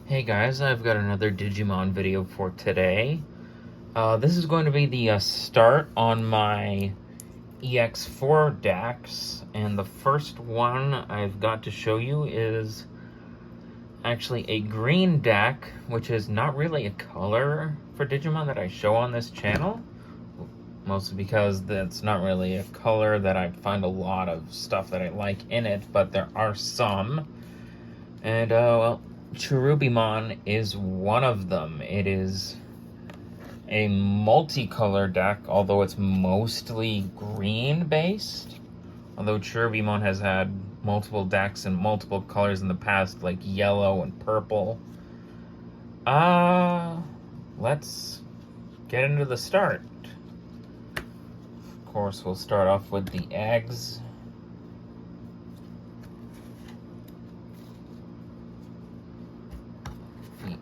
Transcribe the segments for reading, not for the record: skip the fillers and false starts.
Hey guys, I've got another Digimon video for today. This is going to be the start on my EX4 decks, and the first one I've got to show you is actually a green deck, which is not really a color for Digimon that I show on this channel, mostly because that's not really a color that I find a lot of stuff that I like in it, but there are some. And, well, Cherubimon is one of them. It is a multicolor deck, although it's mostly green-based. Although Cherubimon has had multiple decks in multiple colors in the past, like yellow and purple. Let's get into the start. Of course, we'll start off with the eggs.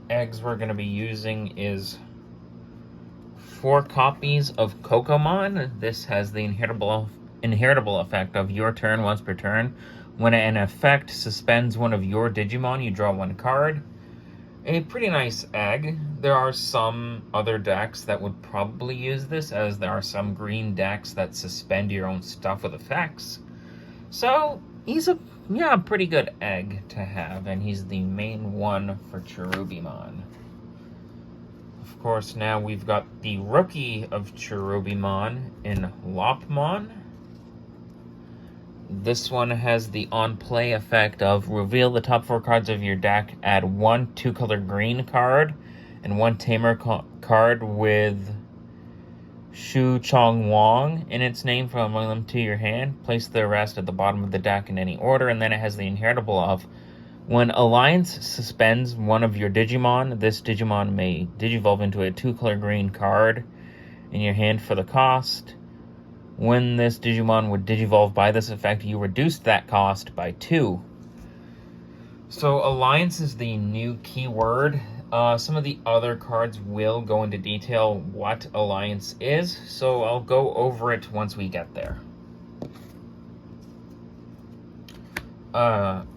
Eggs we're going to be using is 4 copies of Kokomon. This has the inheritable effect of your turn once per turn. When an effect suspends one of your Digimon, you draw 1 card. A pretty nice egg. There are some other decks that would probably use this, as there are some green decks that suspend your own stuff with effects. So, he's a pretty good egg to have, and he's the main one for Cherubimon. Of course, now we've got the rookie of Cherubimon in Lopmon. This one has the on-play effect of reveal the top 4 cards of your deck, add 1 2-color green card, and 1 Tamer card with Shu Chong Wong in its name from among them to your hand. Place the rest at the bottom of the deck in any order, and then it has the inheritable of when Alliance suspends one of your Digimon, this Digimon may digivolve into a 2-color green card in your hand for the cost. When this Digimon would digivolve by this effect, you reduce that cost by 2. So Alliance is the new keyword. Some of the other cards will go into detail what Alliance is, so I'll go over it once we get there.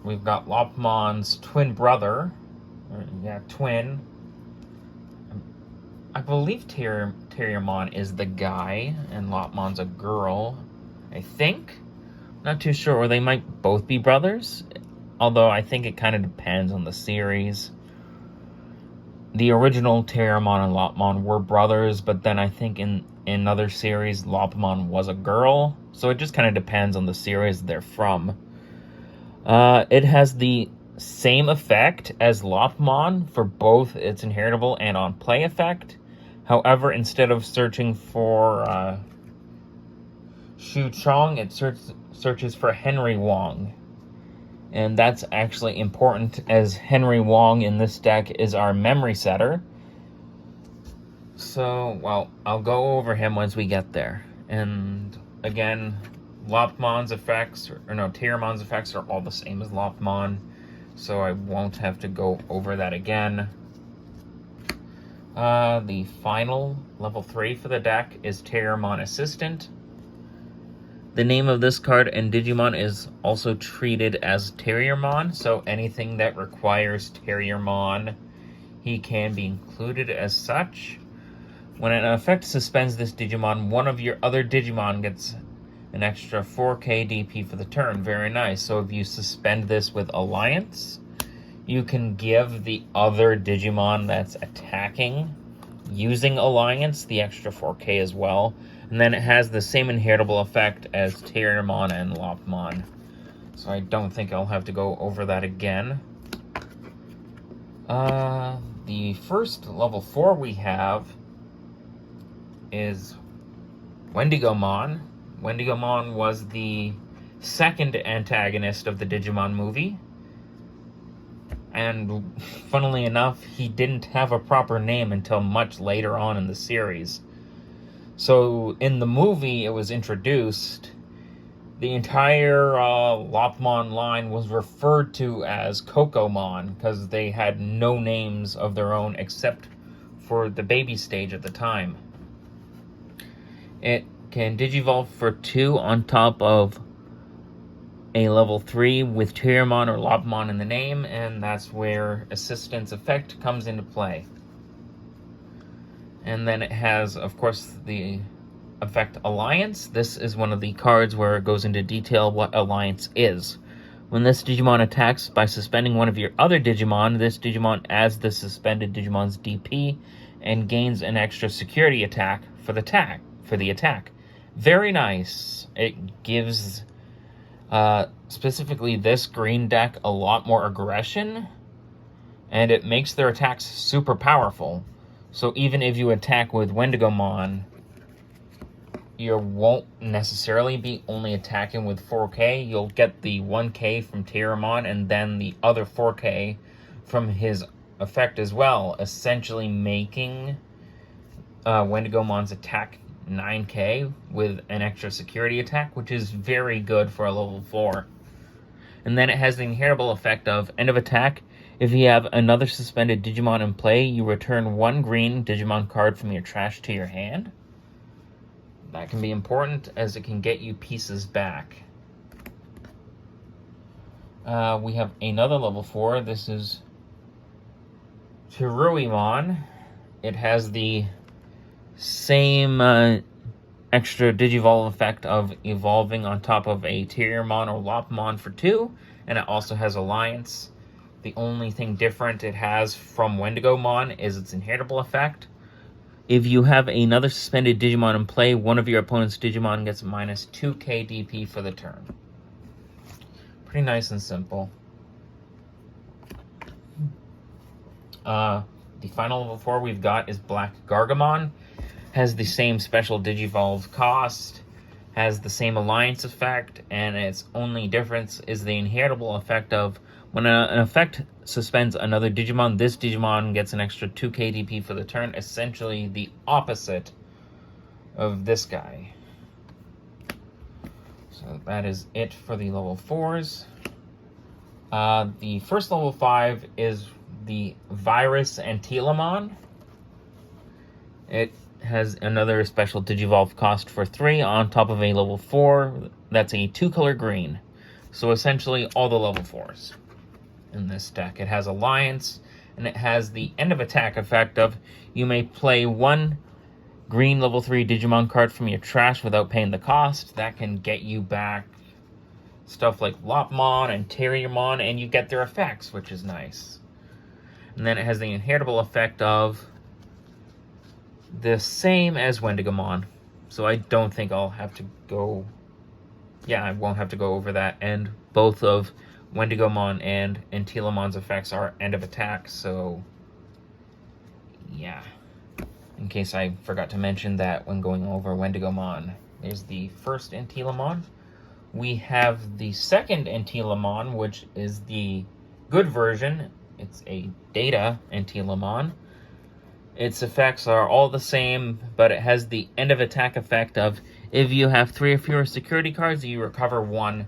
We've got Lopmon's twin brother. Twin. I believe Terriermon is the guy, and Lopmon's a girl, I think. Not too sure, or they might both be brothers, although I think it kind of depends on the series. The original Terriermon and Lopmon were brothers, but then I think in other series, Lopmon was a girl, so it just kind of depends on the series they're from. It has the same effect as Lopmon for both its inheritable and on-play effect. However, instead of searching for Shu Chong, it searches for Henry Wong. And that's actually important, as Henry Wong in this deck is our memory setter. So, well, I'll go over him once we get there. And again, Lopmon's effects, Terriermon's effects are all the same as Lopmon, so I won't have to go over that again. The final level 3 for the deck is Terriermon Assistant. The name of this card in Digimon is also treated as Terriermon, so anything that requires Terriermon, he can be included as such. When an effect suspends this Digimon, one of your other Digimon gets an extra 4k DP for the turn. Very nice. So if you suspend this with Alliance, you can give the other Digimon that's attacking using Alliance the extra 4k as well. And then it has the same inheritable effect as Terriermon and Lopmon. So I don't think I'll have to go over that again. The first level 4 we have is Wendigomon. Wendigomon was the second antagonist of the Digimon movie. And funnily enough, he didn't have a proper name until much later on in the series. So in the movie it was introduced, the entire Lopmon line was referred to as Kokomon because they had no names of their own except for the baby stage at the time. It can digivolve for 2 on top of a level 3 with Cherubimon or Lopamon in the name, and that's where Assistance Effect comes into play. And then it has, of course, the effect Alliance. This is one of the cards where it goes into detail what Alliance is. When this Digimon attacks by suspending one of your other Digimon, this Digimon adds the suspended Digimon's DP and gains an extra security attack for the attack. Very nice. It gives specifically this green deck a lot more aggression, and it makes their attacks super powerful. So even if you attack with Wendigomon, you won't necessarily be only attacking with 4K. You'll get the 1K from Cherubimon and then the other 4K from his effect as well, essentially making Wendigomon's attack 9K with an extra security attack, which is very good for a level 4. And then it has the inheritable effect of end of attack. If you have another suspended Digimon in play, you return one green Digimon card from your trash to your hand. That can be important as it can get you pieces back. We have another level 4. This is Cherubimon. It has the same extra Digivolve effect of evolving on top of a Cherubimon or Lopamon for 2, and it also has Alliance. The only thing different it has from Wendigomon is its inheritable effect. If you have another suspended Digimon in play, one of your opponent's Digimon gets minus 2k DP for the turn. Pretty nice and simple. The final level 4 we've got is Black Gargamon. Has the same special Digivolve cost, has the same Alliance effect, and its only difference is the inheritable effect of when an effect suspends another Digimon, this Digimon gets an extra 2k DP for the turn, essentially the opposite of this guy. So that is it for the level 4s. The first level 5 is the Virus Antilamon. It has another special Digivolve cost for 3 on top of a level 4. That's a 2-color green. So essentially all the level 4s in this deck. It has Alliance, and it has the end of attack effect of you may play one green level 3 Digimon card from your trash without paying the cost. That can get you back stuff like Lopamon and Cherubimon, and you get their effects, which is nice. And then it has the inheritable effect of the same as Wendigomon. So I don't think I'll have to go... Yeah, I won't have to go over that. And both of Wendigomon and Antilamon's effects are end of attack, so... yeah. In case I forgot to mention that when going over Wendigomon. There's the first Antilamon. We have the second Antilamon, which is the good version. It's a Data Antilamon. Its effects are all the same, but it has the end of attack effect of if you have 3 or fewer security cards, you recover 1.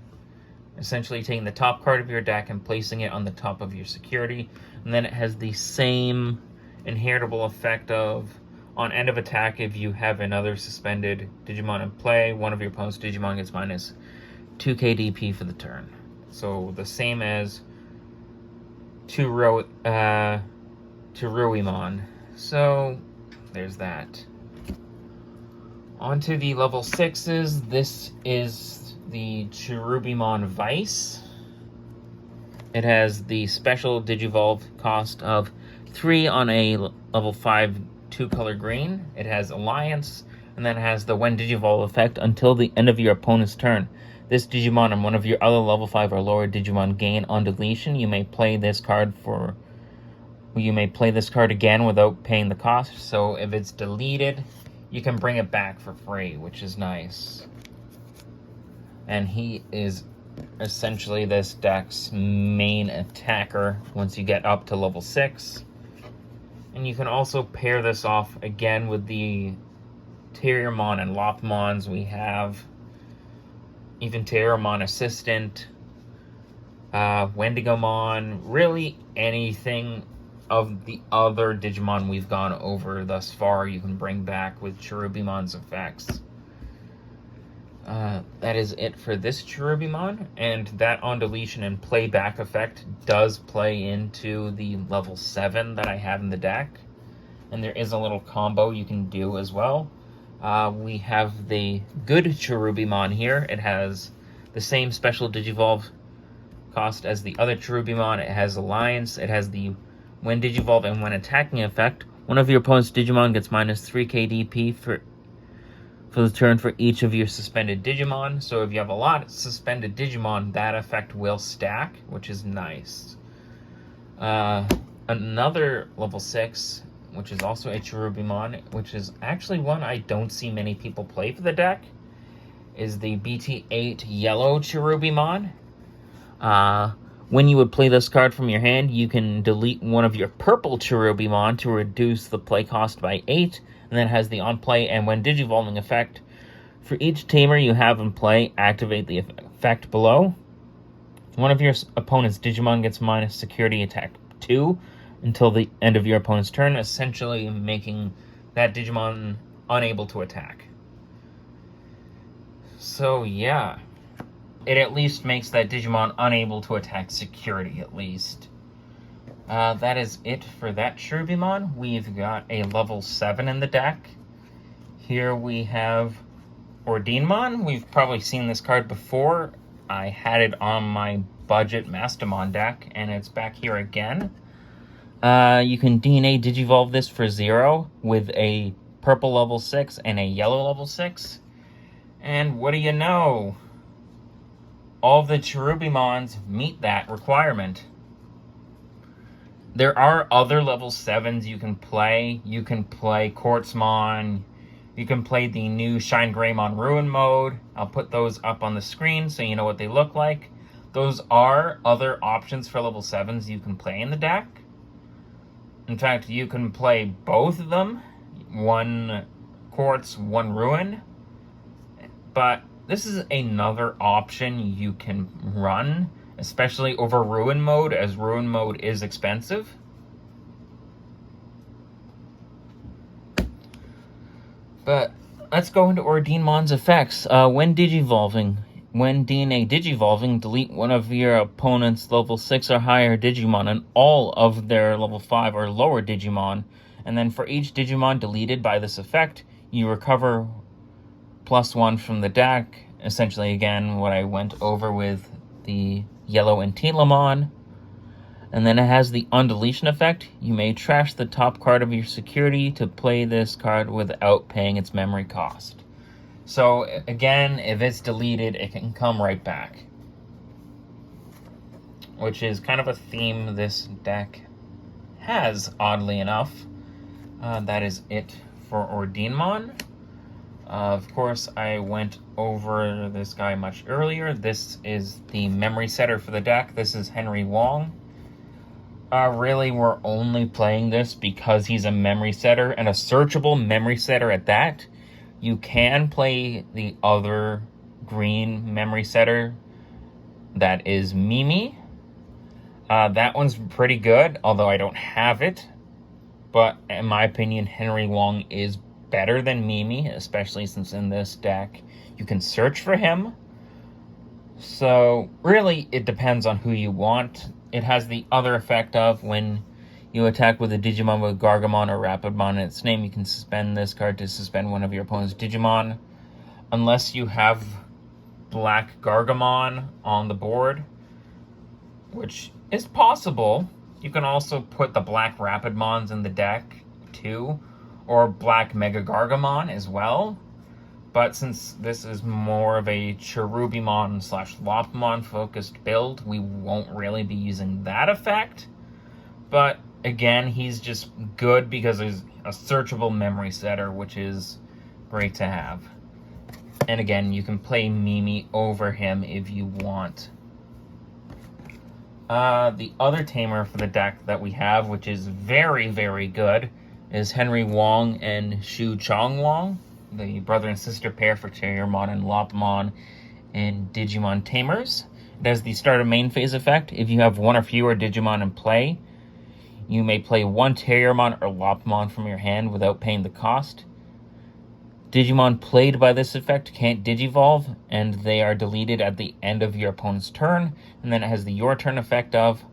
Essentially taking the top card of your deck and placing it on the top of your security. And then it has the same inheritable effect of on end of attack, if you have another suspended Digimon in play, one of your opponent's Digimon gets minus 2k DP for the turn. So the same as Cherubimon. So there's that. On to the level 6s. This is the Cherubimon Vice. It has the special Digivolve cost of 3 on a level 5 2-color green. It has Alliance, and then it has the when Digivolve effect until the end of your opponent's turn. This Digimon and one of your other level 5 or lower Digimon gain on deletion. You may play this card again without paying the cost. So if it's deleted, you can bring it back for free, which is nice. And he is essentially this deck's main attacker once you get up to level 6. And you can also pair this off again with the Cherubimon and Lopamons. We have even Cherubimon Assistant, Wendigomon, really anything of the other Digimon we've gone over thus far you can bring back with Cherubimon's effects. That is it for this Cherubimon, and that on deletion and playback effect does play into the level 7 that I have in the deck, and there is a little combo you can do as well. We have the good Cherubimon here. It has the same special Digivolve cost as the other Cherubimon. It has Alliance. It has the when Digivolve and when attacking effect. One of your opponent's Digimon gets minus 3 KDP for the turn for each of your suspended Digimon. So if you have a lot of suspended Digimon, that effect will stack, which is nice. Another level 6, which is also a Cherubimon, which is actually one I don't see many people play for the deck, is the BT8 Yellow Cherubimon. When you would play this card from your hand, you can delete one of your purple Cherubimon to reduce the play cost by 8, and then it has the on-play and when Digivolving effect. For each tamer you have in play, activate the effect below. One of your opponent's Digimon gets minus security attack 2 until the end of your opponent's turn, essentially making that Digimon unable to attack. So yeah, it at least makes that Digimon unable to attack security at least. That is it for that Cherubimon. We've got a level 7 in the deck. Here we have Ordinmon. We've probably seen this card before. I had it on my budget Mastamon deck, and it's back here again. You can DNA Digivolve this for 0 with a purple level 6 and a yellow level 6. And what do you know? All of the Cherubimons meet that requirement. There are other level 7s you can play. You can play Quartzmon. You can play the new Shine Greymon Ruin mode. I'll put those up on the screen so you know what they look like. Those are other options for level 7s you can play in the deck. In fact, you can play both of them. One Quartz, one Ruin. But this is another option you can run, especially over Ruin mode, as Ruin mode is expensive. But let's go into Ordinmon's effects. When Digivolving, when DNA Digivolving, delete one of your opponent's level 6 or higher Digimon and all of their level 5 or lower Digimon. And then for each Digimon deleted by this effect, you recover +1 from the deck. Essentially, again, what I went over with the Yellow and Telamon. And then it has the undeletion effect. You may trash the top card of your security to play this card without paying its memory cost. So, again, if it's deleted, it can come right back. Which is kind of a theme this deck has, oddly enough. That is it for Ordinmon. Of course, I went over this guy much earlier. This is the memory setter for the deck. This is Henry Wong. Really, we're only playing this because he's a memory setter, and a searchable memory setter at that. You can play the other green memory setter that is Mimi. That one's pretty good, although I don't have it. But in my opinion, Henry Wong is better than Mimi, especially since in this deck you can search for him. So really, it depends on who you want. It has the other effect of when you attack with a Digimon with Gargamon or Rapidmon in its name, you can suspend this card to suspend one of your opponent's Digimon. Unless you have Black Gargamon on the board, which is possible. You can also put the Black Rapidmons in the deck too, or Black Mega Gargamon as well. But since this is more of a Cherubimon / Lopmon focused build, we won't really be using that effect. But again, he's just good because he's a searchable memory setter, which is great to have. And again, you can play Mimi over him if you want. The other tamer for the deck that we have, which is very, very good, is Henry Wong and Shu Chong Wong, the brother and sister pair for Cherubimon and Lopmon and Digimon Tamers. It has the start of main phase effect. If you have one or fewer Digimon in play, you may play one Cherubimon or Lopmon from your hand without paying the cost. Digimon played by this effect can't digivolve, and they are deleted at the end of your opponent's turn. And then it has the your turn effect of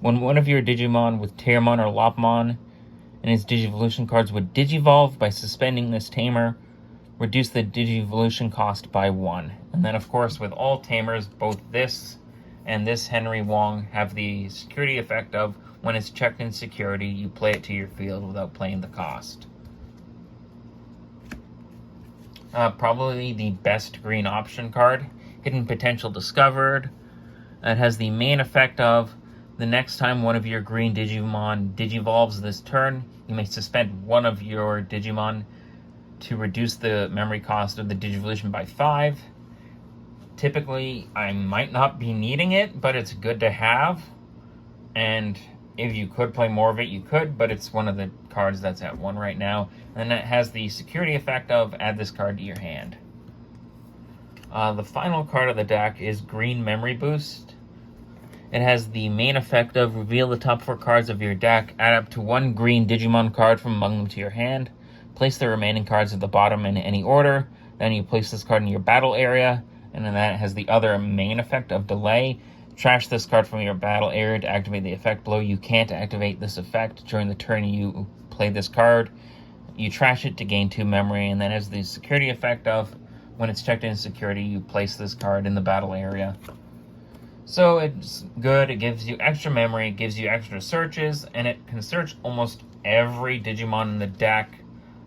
when one of your Digimon with Cherubimon or Lopmon and its Digivolution cards would digivolve by suspending this tamer, reduce the Digivolution cost by 1. And then, of course, with all tamers, both this and this Henry Wong have the security effect of when it's checked in security, you play it to your field without playing the cost. Probably the best green option card, Hidden Potential Discovered. It has the main effect of the next time one of your green Digimon digivolves this turn, you may suspend one of your Digimon to reduce the memory cost of the Digivolution by 5. Typically, I might not be needing it, but it's good to have. And if you could play more of it, you could, but it's one of the cards that's at 1 right now. And it has the security effect of add this card to your hand. The final card of the deck is Green Memory Boost. It has the main effect of reveal the top 4 cards of your deck, add up to 1 green Digimon card from among them to your hand, place the remaining cards at the bottom in any order, then you place this card in your battle area, and then that has the other main effect of delay. Trash this card from your battle area to activate the effect below. You can't activate this effect during the turn you play this card. You trash it to gain 2 memory, and then has the security effect of when it's checked in security, you place this card in the battle area. So it's good, it gives you extra memory, it gives you extra searches, and it can search almost every Digimon in the deck,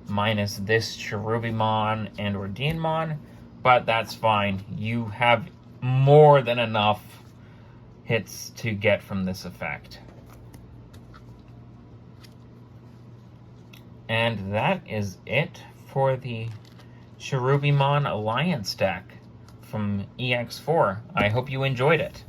minus this Cherubimon and or Digimon, but that's fine. You have more than enough hits to get from this effect. And that is it for the Cherubimon Alliance deck from EX4. I hope you enjoyed it.